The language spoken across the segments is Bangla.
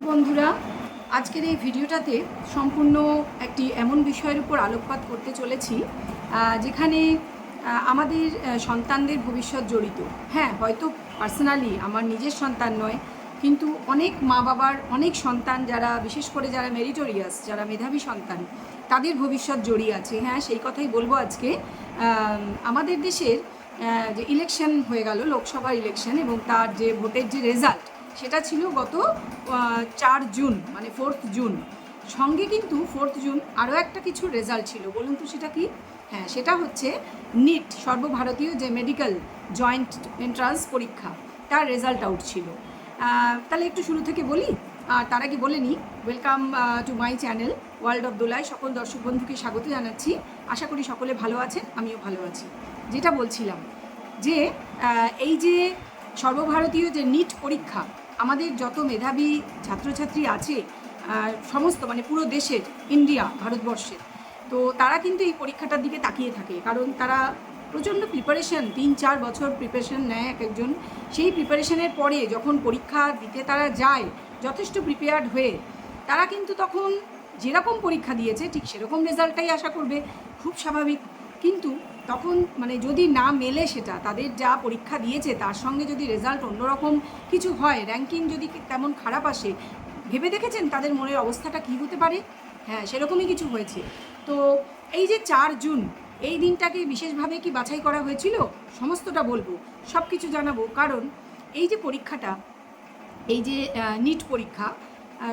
বন্ধুরা, আজকের এই ভিডিওটাতে সম্পূর্ণ একটি এমন বিষয়ের উপর আলোকপাত করতে চলেছি যেখানে আমাদের সন্তানদের ভবিষ্যৎ জড়িত। হ্যাঁ, হয়তো পার্সোনালি আমার নিজের সন্তান নয়, কিন্তু অনেক মা বাবার অনেক সন্তান যারা, বিশেষ করে যারা মেরিটোরিয়াস, যারা মেধাবী সন্তান, তাদের ভবিষ্যৎ জড়িয়ে আছে। হ্যাঁ, সেই কথাই বলবো আজকে। আমাদের দেশের যে ইলেকশন হয়ে গেল, লোকসভার ইলেকশন, এবং তার যে ভোটের যে রেজাল্ট, সেটা ছিল গত 4 জুন, মানে 4th জুন। সঙ্গে কিন্তু 4th জুন আরও একটা কিছু রেজাল্ট ছিল। বলুন তো সেটা কি? হ্যাঁ, সেটা হচ্ছে নিট, সর্বভারতীয় যে মেডিকেল জয়েন্ট এন্ট্রান্স পরীক্ষা, তার রেজাল্ট আউট ছিল। তাহলে একটু শুরু থেকে বলি। আর তার আগে বলে নিই, welcome to my channel world of Dolai. সকল দর্শক বন্ধুকে স্বাগত জানাচ্ছি। আশা করি সকলে ভালো আছেন, আমিও ভালো আছি। যেটা বলছিলাম যে এই যে সর্বভারতীয় যে নিট পরীক্ষা, আমাদের যত মেধাবী ছাত্রছাত্রী আছে সমস্ত, মানে পুরো দেশের, ইন্ডিয়া, ভারতবর্ষের, তো তারা কিন্তু এই পরীক্ষাটার দিকে তাকিয়ে থাকে। কারণ তারা প্রচণ্ড প্রিপারেশন, 3-4 বছর প্রিপারেশন নেয় এক একজন। সেই প্রিপারেশনের পরে যখন পরীক্ষা দিতে তারা যায় যথেষ্ট প্রিপেয়ার্ড হয়ে, তারা কিন্তু তখন যেরকম পরীক্ষা দিয়েছে ঠিক সেরকম রেজাল্টটাই আশা করবে, খুব স্বাভাবিক। কিন্তু তখন মানে যদি না মেলে, সেটা তাদের যা পরীক্ষা দিয়েছে তার সঙ্গে যদি রেজাল্ট অন্যরকম কিছু হয়, র্যাঙ্কিং যদি তেমন খারাপ আসে, ভেবে দেখেছেন তাদের মনের অবস্থাটা কী হতে পারে? হ্যাঁ, সেরকমই কিছু হয়েছে। তো এই যে 4 জুন, এই দিনটাকে বিশেষভাবে কি বাছাই করা হয়েছিল? সমস্তটা বলবো, সব কিছু জানাবো। কারণ এই যে পরীক্ষাটা, এই যে নিট পরীক্ষা,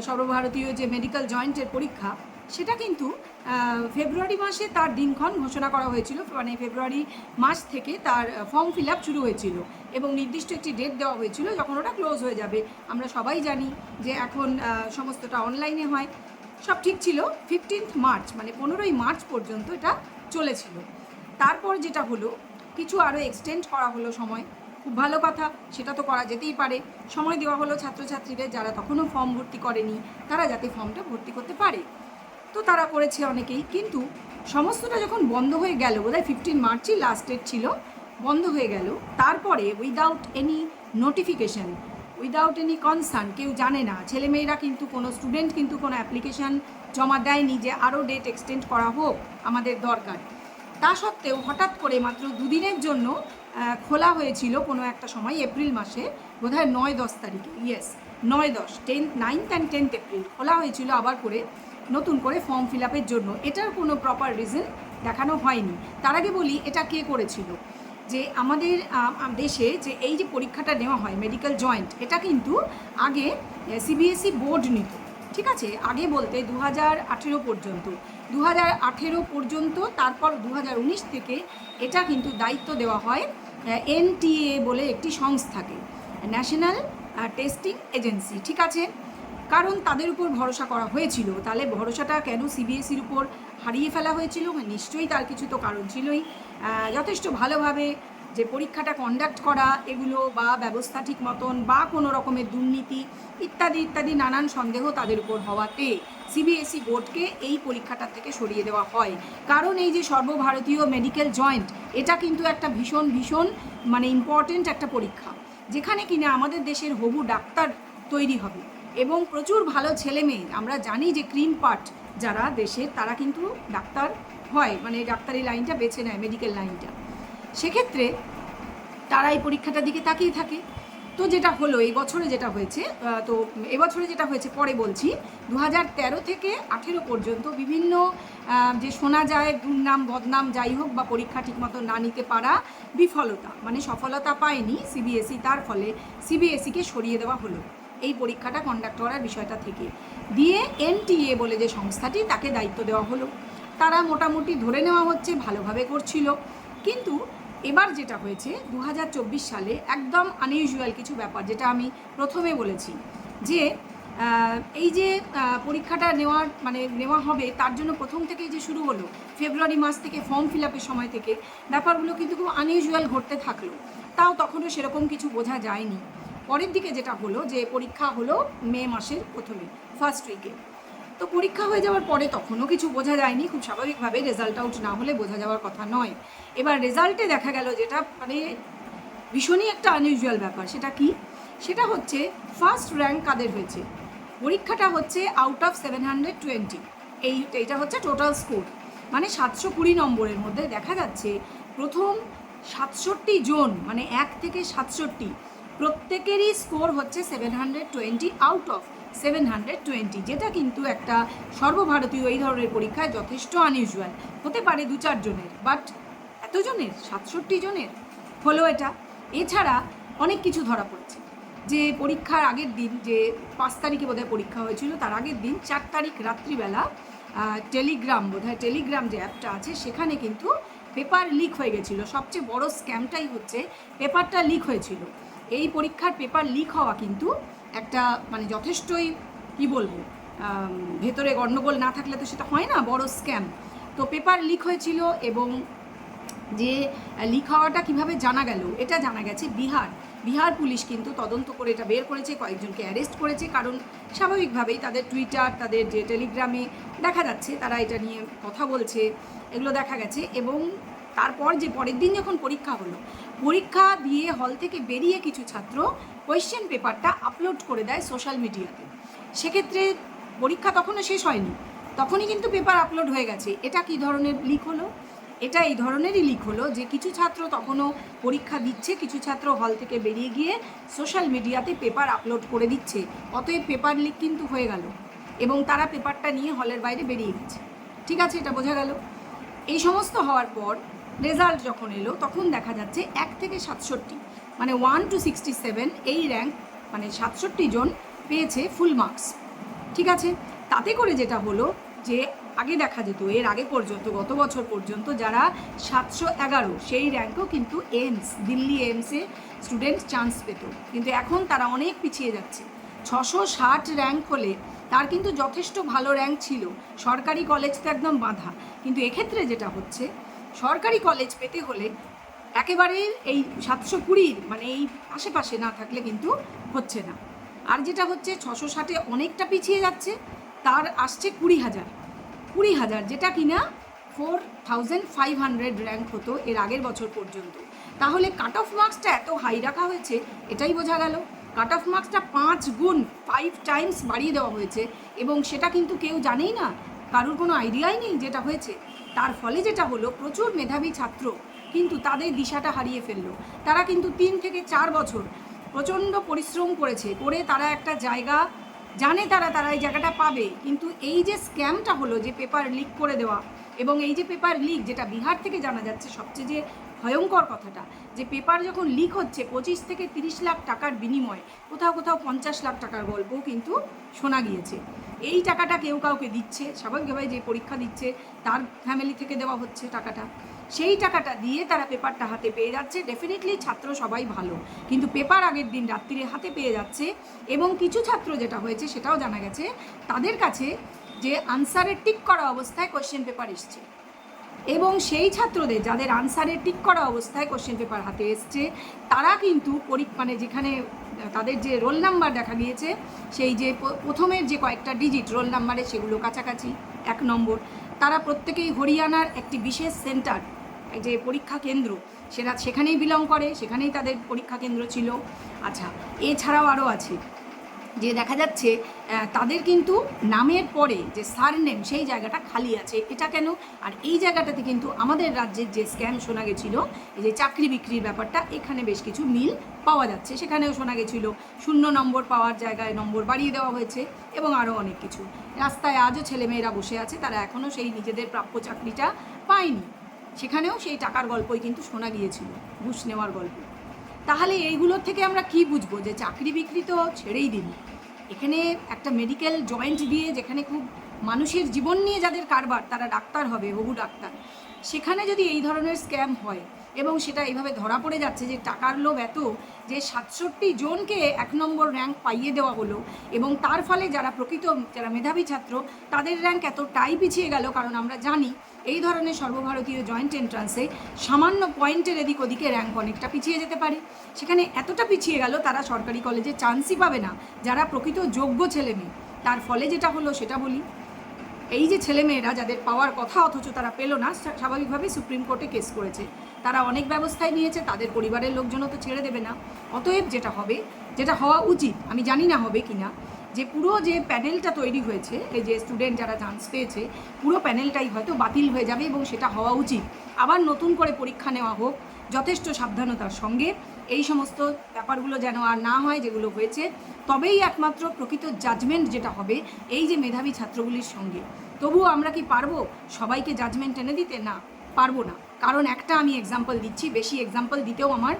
সর্বভারতীয় যে মেডিকেল জয়েন্টের পরীক্ষা, সেটা কিন্তু ফেব্রুয়ারি মাসে তার দিনক্ষণ ঘোষণা করা হয়েছিল। মানে ফেব্রুয়ারি মাস থেকে তার ফর্ম ফিল আপ শুরু হয়েছিল এবং নির্দিষ্ট একটি ডেট দেওয়া হয়েছিল যখন ওটা ক্লোজ হয়ে যাবে। আমরা সবাই জানি যে এখন সমস্তটা অনলাইনে হয়। সব ঠিক ছিল। 15th মার্চ, মানে 15ই মার্চ পর্যন্ত এটা চলেছিল। তারপর যেটা হলো, কিছু আরও এক্সটেন্ড করা হলো সময়। খুব ভালো কথা, সেটা তো করা যেতেই পারে। সময় দেওয়া হলো ছাত্রছাত্রীদের, যারা তখনও ফর্ম ভর্তি করেনি, তারা যাতে ফর্মটা ভর্তি করতে পারে। তো তারা করেছে অনেকেই। কিন্তু সমস্তটা যখন বন্ধ হয়ে গেল, বোধহয় 15 মার্চই লাস্ট ডেট ছিল, বন্ধ হয়ে গেল। তারপরে without any notification, without any concern, কেউ জানে না, ছেলেমেয়েরা কিন্তু, কোনো স্টুডেন্ট কিন্তু কোনো অ্যাপ্লিকেশান জমা দেয়নি যে আরও ডেট এক্সটেন্ড করা হোক, আমাদের দরকার। তা সত্ত্বেও হঠাৎ করে মাত্র 2 দিনের জন্য খোলা হয়েছিল কোনো একটা সময়, এপ্রিল মাসে, বোধহয় 9-10 তারিখে, yes 9-10, 9th and 10th April খোলা হয়েছিল আবার করে, নতুন করে ফর্ম ফিল আপের জন্য। এটার কোনো প্রপার রিজন দেখানো হয়নি। তার আগে বলি, এটা কে করেছিল? যে আমাদের দেশে যে এই যে পরীক্ষাটা নেওয়া হয় মেডিকেল জয়েন্ট, এটা কিন্তু আগে সিবিএসই বোর্ড নিত। ঠিক আছে, আগে বলতে 2018 পর্যন্ত, 2018 পর্যন্ত। তারপর 2019 থেকে এটা কিন্তু দায়িত্ব দেওয়া হয় এনটিএ বলে একটি সংস্থাকে, ন্যাশনাল টেস্টিং এজেন্সি। ঠিক আছে, কারণ তাদের উপর ভরসা করা হয়েছিল। তাহলে ভরসাটা কেন সিবিএসইর উপর হারিয়ে ফেলা হয়েছিল? নিশ্চয়ই তার কিছু তো কারণ ছিলই। যথেষ্ট ভালোভাবে যে পরীক্ষাটা কন্ডাক্ট করা, এগুলো বা ব্যবস্থা ঠিক মতন, বা কোনো রকমের দুর্নীতি ইত্যাদি ইত্যাদি নানান সন্দেহ তাদের উপর হওয়াতে সিবিএসই বোর্ডকে এই পরীক্ষাটার থেকে সরিয়ে দেওয়া হয়। কারণ এই যে সর্বভারতীয় মেডিকেল জয়েন্ট, এটা কিন্তু একটা ভীষণ ভীষণ মানে ইম্পর্টেন্ট একটা পরীক্ষা, যেখানে কিনা আমাদের দেশের হবু ডাক্তার তৈরি হবে এবং প্রচুর ভালো ছেলে মেয়ে। আমরা জানি যে ক্রিম পার্ট যারা দেশের, তারা কিন্তু ডাক্তার হয়, মানে ডাক্তারি লাইনটা বেছে নেয়, মেডিকেল লাইনটা। সেক্ষেত্রে তারা এই পরীক্ষাটার দিকে তাকিয়ে থাকে। তো যেটা হলো এই বছরে যেটা হয়েছে, তো এবছরে যেটা হয়েছে পরে বলছি, 2013 থেকে 18 পর্যন্ত বিভিন্ন যে শোনা যায় দুর্নাম বদনাম যাই হোক, বা পরীক্ষা ঠিকমতো না নিতে পারা, বিফলতা, মানে সফলতা পায়নি সিবিএসই, তার ফলে সিবিএসইকে সরিয়ে দেওয়া হলো এই পরীক্ষাটা কন্ডাক্ট করার বিষয়টা থেকে। দিয়ে এনটিএ বলে যে সংস্থাটি, তাকে দায়িত্ব দেওয়া হলো। তারা মোটামুটি ধরে নেওয়া হচ্ছে ভালোভাবে করছিল। কিন্তু এবার যেটা হয়েছে 2024 সালে, একদম আনইউজুয়াল কিছু ব্যাপার, যেটা আমি প্রথমে বলেছি যে এই যে পরীক্ষাটা নেওয়া হবে, তার জন্য প্রথম থেকেই যে শুরু হলো, ফেব্রুয়ারি মাস থেকে ফর্ম ফিল আপের সময় থেকে ব্যাপারগুলো কিন্তু খুব আনইউজুয়াল ঘটতে থাকলো। তাও তখনও সেরকম কিছু বোঝা যায়নি। পরের দিকে যেটা হলো, যে পরীক্ষা হলো মে মাসের প্রথমে, ফার্স্ট উইকে। তো পরীক্ষা হয়ে যাওয়ার পরে তখনও কিছু বোঝা যায়নি, খুব স্বাভাবিকভাবে, রেজাল্ট আউট না হলে বোঝা যাওয়ার কথা নয়। এবার রেজাল্টে দেখা গেল যেটা মানে ভীষণই একটা আনইউজুয়াল ব্যাপার। সেটা কি? সেটা হচ্ছে ফার্স্ট র্যাঙ্ক কাদের হয়েছে? পরীক্ষাটা হচ্ছে আউট অফ 720, এইটা হচ্ছে টোটাল স্কোর, মানে 720 নম্বরের মধ্যে দেখা যাচ্ছে প্রথম 67 জন, মানে 1 থেকে 67 প্রত্যেকেরই স্কোর হচ্ছে 720 আউট অফ 720, যেটা কিন্তু একটা সর্বভারতীয় এই ধরনের পরীক্ষায় যথেষ্ট আনইউজুয়াল। হতে পারে 2-4 জনের, বাট এতজনের 67 জনের হলো এটা। এছাড়া অনেক কিছু ধরা পড়েছে, যে পরীক্ষার আগের দিন, যে 5 তারিখে বোধহয় পরীক্ষা হয়েছিল, তার আগের দিন 4 তারিখ রাত্রিবেলা টেলিগ্রাম, বোধহয় টেলিগ্রাম যে অ্যাপটা আছে সেখানে কিন্তু পেপার লিক হয়ে গেছিলো। সবচেয়ে বড় স্ক্যামটাই হচ্ছে পেপারটা লিক হয়েছিল। এই পরীক্ষার পেপার লিক হওয়া কিন্তু একটা মানে যথেষ্টই কি বলবো, ভেতরে গণ্ডগোল না থাকলে তো সেটা হয় না, বড় স্ক্যাম। তো পেপার লিক হয়েছিল, এবং যে লিক হওয়াটা কীভাবে জানা গেল, এটা জানা গেছে বিহার পুলিশ কিন্তু তদন্ত করে এটা বের করেছে, কয়েকজনকে অ্যারেস্ট করেছে, কারণ স্বাভাবিকভাবেই তাদের টুইটার, তাদের যে টেলিগ্রামে দেখা যাচ্ছে তারা এটা নিয়ে কথা বলছে, এগুলো দেখা গেছে। এবং তারপর যে পরের দিন যখন পরীক্ষা হলো, পরীক্ষা দিয়ে হল থেকে বেরিয়ে কিছু ছাত্র কোয়েশ্চেন পেপারটা আপলোড করে দেয় সোশ্যাল মিডিয়াতে। সেক্ষেত্রে পরীক্ষা তখনও শেষ হয়নি, তখনই কিন্তু পেপার আপলোড হয়ে গেছে। এটা কী ধরনের লিক হলো? এটা এই ধরনেরই লিক হলো যে কিছু ছাত্র তখনও পরীক্ষা দিচ্ছে, কিছু ছাত্র হল থেকে বেরিয়ে গিয়ে সোশ্যাল মিডিয়াতে পেপার আপলোড করে দিচ্ছে। অতএব পেপার লিক কিন্তু হয়ে গেল, এবং তারা পেপারটা নিয়ে হলের বাইরে বেরিয়ে গেছে। ঠিক আছে, এটা বোঝা গেল। এই সমস্ত হওয়ার পর রেজাল্ট যখন এলো, তখন দেখা যাচ্ছে 1 থেকে 67, মানে 1 to 67 এই র্যাঙ্ক, মানে 67 জন পেয়েছে ফুল মার্কস। ঠিক আছে, তাতে করে যেটা হলো যে আগে দেখা যেত, এর আগে পর্যন্ত গত বছর পর্যন্ত যারা 711 সেই র্যাঙ্কও কিন্তু দিল্লি এইমসে স্টুডেন্ট চান্স পেত, কিন্তু এখন তারা অনেক পিছিয়ে যাচ্ছে। 660 র্যাঙ্ক হলে তার কিন্তু যথেষ্ট ভালো র্যাঙ্ক ছিল। সরকারি কলেজ তো একদম বাঁধা, কিন্তু এক্ষেত্রে যেটা হচ্ছে, সরকারি কলেজ পেতে হলে একেবারে এই 720 মানে এই আশেপাশে না থাকলে কিন্তু হচ্ছে না। আর যেটা হচ্ছে 660-এ অনেকটা পিছিয়ে যাচ্ছে, তার আসছে 20,000, যেটা কিনা 4,500 র্যাঙ্ক হতো এর আগের বছর পর্যন্ত। তাহলে কাট অফ মার্কসটা এত হাই রাখা হয়েছে, এটাই বোঝা গেল। কাট অফ মার্কসটা 5 গুণ 5 টাইমস বাড়িয়ে দেওয়া হয়েছে, এবং সেটা কিন্তু কেউ জানেই না, কারোর কোনো আইডিয়াই নেই যেটা হয়েছে। তার ফলে যেটা হলো, প্রচুর মেধাবী ছাত্র কিন্তু তাদের দিশাটা হারিয়ে ফেললো। তারা কিন্তু 3 থেকে 4 বছর প্রচণ্ড পরিশ্রম করে তারা একটা জায়গা জানে, তারা এই জায়গাটা পাবে, কিন্তু এই যে স্ক্যামটা হলো, যে পেপার লিক করে দেওয়া, এবং এই যে পেপার লিক, যেটা বিহার থেকে জানা যাচ্ছে সবচেয়ে যে ভয়ঙ্কর কথাটা, যে পেপার যখন লিক হচ্ছে 25 থেকে 30 লাখ টাকার বিনিময়ে, কোথাও 50 লাখ টাকার গল্পও কিন্তু শোনা গিয়েছে। এই টাকাটা কেউ কাউকে দিচ্ছে, স্বাভাবিকভাবে যে পরীক্ষা দিচ্ছে তার ফ্যামিলি থেকে দেওয়া হচ্ছে টাকাটা, সেই টাকাটা দিয়ে তারা পেপারটা হাতে পেয়ে যাচ্ছে। ডেফিনেটলি ছাত্র সবাই ভালো, কিন্তু পেপার আগের দিন রাত্রিরে হাতে পেয়ে যাচ্ছে। এবং কিছু ছাত্র যেটা হয়েছে সেটাও জানা গেছে, তাদের কাছে যে আনসারে টিক করা অবস্থায় কোয়েশ্চেন পেপার এসছে, এবং সেই ছাত্রদের যাদের আনসারে টিক করা অবস্থায় কোয়েশ্চেন পেপার হাতে এসছে, তারা কিন্তু মানে যেখানে তাদের যে রোল নাম্বার দেখা গিয়েছে, সেই যে প্রথমের যে কয়েকটা ডিজিট রোল নাম্বারে, সেগুলো কাছাকাছি 1 নম্বর। তারা প্রত্যেকেই হরিয়ানার একটি বিশেষ সেন্টার, যে পরীক্ষা কেন্দ্র, সেখানেই বিলং করে, সেখানেই তাদের পরীক্ষা কেন্দ্র ছিল। আচ্ছা, এছাড়াও আরও আছে যে দেখা যাচ্ছে তাদের কিন্তু নামের পরে যে সারনেম, সেই জায়গাটা খালি আছে। এটা কেন? আর এই জায়গাটাতে কিন্তু আমাদের রাজ্যের যে স্ক্যাম শোনা গেছিলো, এই যে চাকরি বিক্রির ব্যাপারটা, এখানে বেশ কিছু মিল পাওয়া যাচ্ছে। সেখানেও শোনা গেছিলো 0 নম্বর পাওয়ার জায়গায় নম্বর বাড়িয়ে দেওয়া হয়েছে, এবং আরও অনেক কিছু। রাস্তায় আজও ছেলেমেয়েরা বসে আছে, তারা এখনও সেই নিজেদের প্রাপ্য চাকরিটা পায়নি। সেখানেও সেই টাকার গল্পই কিন্তু শোনা গিয়েছিল, ঘুষ নেওয়ার গল্প। তাহলে এইগুলোর থেকে আমরা কি বুঝবো? যে চাকরি বিক্রি তো ছেড়েই দিন, এখানে একটা মেডিকেল জয়েন্ট দিয়ে, যেখানে খুব মানুষের জীবন নিয়ে যাদের কারবার, তারা ডাক্তার হবে, হবু ডাক্তার, সেখানে যদি এই ধরনের স্ক্যাম হয়, এবং সেটা এইভাবে ধরা পড়ে যাচ্ছে যে টাকার লোভ এত, যে 67 জনকে 1 নম্বর র্যাঙ্ক পাইয়ে দেওয়া হলো, এবং তার ফলে যারা মেধাবী ছাত্র, তাদের র্যাঙ্ক এতটাই পিছিয়ে গেল। কারণ আমরা জানি এই ধরনের সর্বভারতীয় জয়েন্ট এন্ট্রান্সে সামান্য পয়েন্টের এদিক ওদিকে র্যাঙ্ক অনেকটা পিছিয়ে যেতে পারে। সেখানে এতটা পিছিয়ে গেল, তারা সরকারি কলেজে চান্সই পাবে না, যারা প্রকৃত যোগ্য ছেলেমেয়ে। তার ফলে যেটা হলো সেটা বলি, এই যে ছেলেমেয়েরা যাদের পাওয়ার কথা অথচ তারা পেল না, স্বাভাবিকভাবেই সুপ্রিম কোর্টে কেস করেছে। তারা অনেক ব্যবস্থাই নিয়েছে, তাদের পরিবারের লোকজনও তো ছেড়ে দেবে না। অতএব যেটা হবে, যেটা হওয়া উচিত, আমি জানি না হবে কি না, যে পুরো যে প্যানেলটা তৈরি হয়েছে, এই যে স্টুডেন্ট যারা চান্স পেয়েছে, পুরো প্যানেলটাই হয়তো বাতিল হয়ে যাবে এবং সেটা হওয়া উচিত। আবার নতুন করে পরীক্ষা নেওয়া হোক যথেষ্ট সাবধানতার সঙ্গে, এই সমস্ত ব্যাপারগুলো যেন আর না হয় যেগুলো হয়েছে। তবেই একমাত্র প্রকৃত জাজমেন্ট যেটা হবে এই যে মেধাবী ছাত্রগুলির সঙ্গে। তবুও আমরা কি পারবো সবাইকে জাজমেন্ট এনে দিতে? না, পারবো না। কারণ একটা আমি এক্সাম্পল দিচ্ছি, বেশি এক্সাম্পল দিতেও আমার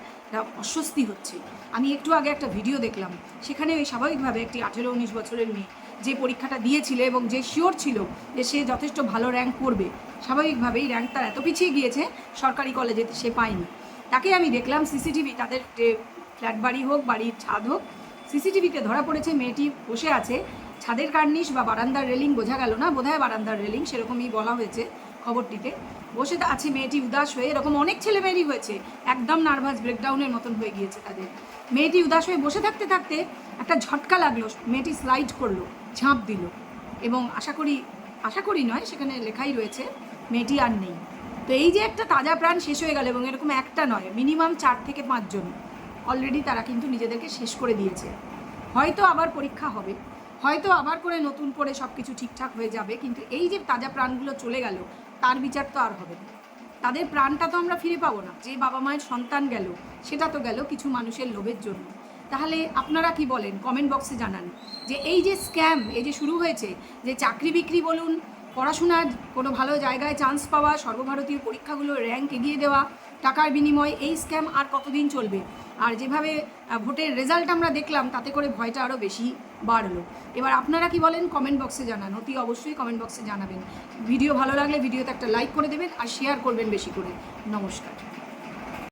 অস্বস্তি হচ্ছে। আমি একটু আগে একটা ভিডিও দেখলাম, সেখানে ওই স্বাভাবিকভাবে একটি 18-19 বছরের মেয়ে যে পরীক্ষাটা দিয়েছিল এবং যে শিওর ছিল যে সে যথেষ্ট ভালো র্যাঙ্ক করবে, স্বাভাবিকভাবেই র্যাঙ্ক তার এত পিছিয়ে গিয়েছে সরকারি কলেজে সে পায়নি। তাকে আমি দেখলাম সিসিটিভি, তাদের যে ফ্ল্যাট বাড়ি হোক, বাড়ির ছাদ হোক, সিসিটিভিতে ধরা পড়েছে মেয়েটি বসে আছে ছাদের কার্নিশ বা বারান্দার রেলিং, বোঝা গেল না, বোধহয় বারান্দার রেলিং, সেরকমই বলা হয়েছে খবরটিতে। বসে আছে মেয়েটি উদাস হয়ে, এরকম অনেক ছেলেমেয়েরই হয়েছে, একদম নার্ভাস ব্রেকডাউনের মতন হয়ে গিয়েছে তাদের। মেয়েটি উদাস হয়ে বসে থাকতে থাকতে একটা ঝটকা লাগলো, মেয়েটি স্লাইড করলো, ঝাঁপ দিল এবং আশা করি নয়, সেখানে লেখাই রয়েছে মেয়েটি আর নেই। তো এই যে একটা তাজা প্রাণ শেষ হয়ে গেল, এবং এরকম একটা নয়, মিনিমাম 4 থেকে 5 জন অলরেডি তারা কিন্তু নিজেদেরকে শেষ করে দিয়েছে। হয়তো আবার পরীক্ষা হবে, হয়তো আবার করে নতুন করে সব কিছু ঠিকঠাক হয়ে যাবে, কিন্তু এই যে তাজা প্রাণগুলো চলে গেল তার বিচার তো আর হবে না। তাদের প্রাণটা তো আমরা ফিরে পাবো না। যে বাবা মায়ের সন্তান গেল সেটা তো গেল কিছু মানুষের লোভের জন্য। তাহলে আপনারা কি বলেন কমেন্ট বক্সে জানান যে এই যে স্ক্যাম, এই যে শুরু হয়েছে, যে চাকরি বিক্রি বলুন, পড়াশোনার কোনো ভালো জায়গায় চান্স পাওয়া, সর্বভারতীয় পরীক্ষাগুলো র্যাঙ্ক এগিয়ে দেওয়া টাকার বিনিময়ে, এই স্ক্যাম আর কতদিন চলবে? আর যেভাবে ভোটের রেজাল্ট আমরা দেখলাম তাতে করে ভয়টা আরও বেশি বাড়লো। এবার আপনারা কি বলেন কমেন্ট বক্সে জানান, অতি অবশ্যই কমেন্ট বক্সে জানাবেন। ভিডিও ভালো লাগলে ভিডিওতে একটা লাইক করে দেবেন আর শেয়ার করবেন বেশি করে। নমস্কার।